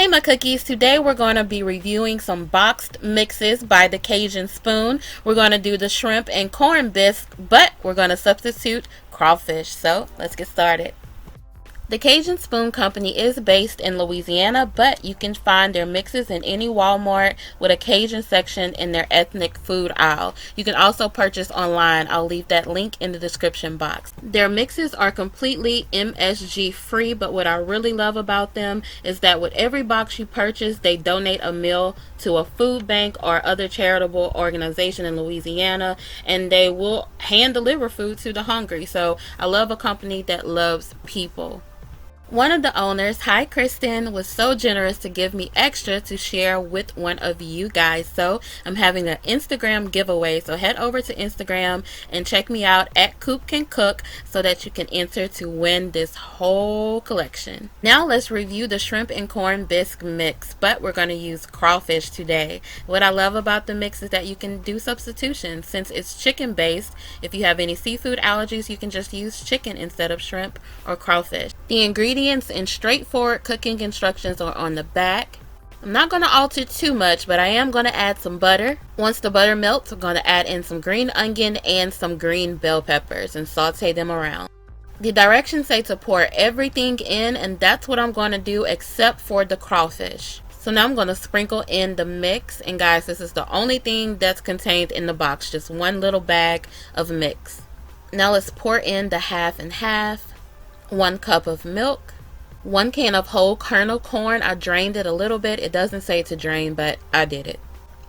Hey my cookies, today we're going to be reviewing some boxed mixes by the Cajun Spoon. We're going to do the shrimp and corn bisque, but we're going to substitute crawfish. So let's get started. The Cajun Spoon Company is based in Louisiana, but you can find their mixes in any Walmart with a Cajun section in their ethnic food aisle. You can also purchase online. I'll leave that link in the description box. Their mixes are completely MSG free, but what I really love about them is that with every box you purchase, they donate a meal to a food bank or other charitable organization in Louisiana, and they will hand deliver food to the hungry. So I love a company that loves people. One of the owners, hi Kristen, was so generous to give me extra to share with one of you guys. So I'm having an Instagram giveaway. So head over to Instagram and check me out at Coop Can Cook so that you can enter to win this whole collection. Now let's review the shrimp and corn bisque mix, but we're going to use crawfish today. What I love about the mix is that you can do substitutions. Since it's chicken based, if you have any seafood allergies, you can just use chicken instead of shrimp or crawfish. The ingredients and straightforward cooking instructions are on the back. I'm not going to alter too much, but I am going to add some butter. Once the butter melts, I'm going to add in some green onion and some green bell peppers and saute them around. The directions say to pour everything in, and that's what I'm going to do except for the crawfish. So now I'm going to sprinkle in the mix, and guys, this is the only thing that's contained in the box, just one little bag of mix. Now let's pour in the half and half. 1 cup of milk, 1 can of whole kernel corn. I drained it a little bit. It doesn't say to drain, but I did it.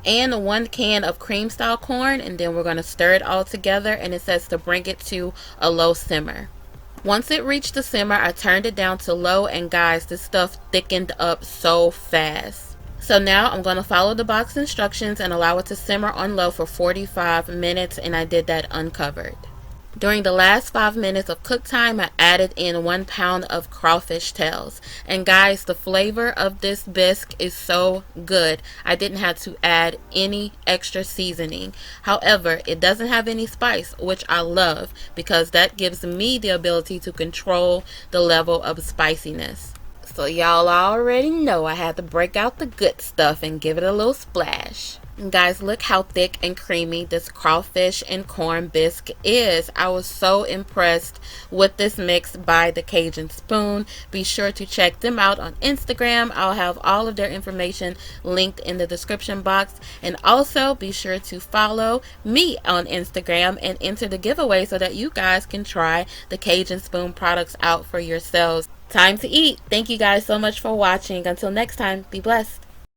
And 1 can of cream style corn, and then we're going to stir it all together, and it says to bring it to a low simmer. Once it reached the simmer, I turned it down to low, and guys, this stuff thickened up so fast. So now I'm going to follow the box instructions and allow it to simmer on low for 45 minutes, and I did that uncovered. During the last 5 minutes of cook time, I added in 1 pound of crawfish tails. And guys, the flavor of this bisque is so good. I didn't have to add any extra seasoning. However, it doesn't have any spice, which I love because that gives me the ability to control the level of spiciness. So y'all already know I had to break out the good stuff and give it a little splash. And guys, look how thick and creamy this crawfish and corn bisque is. I was so impressed with this mix by the Cajun Spoon. Be sure to check them out on Instagram. I'll have all of their information linked in the description box. And also be sure to follow me on Instagram and enter the giveaway so that you guys can try the Cajun Spoon products out for yourselves. Time to eat. Thank you guys so much for watching. Until next time, be blessed.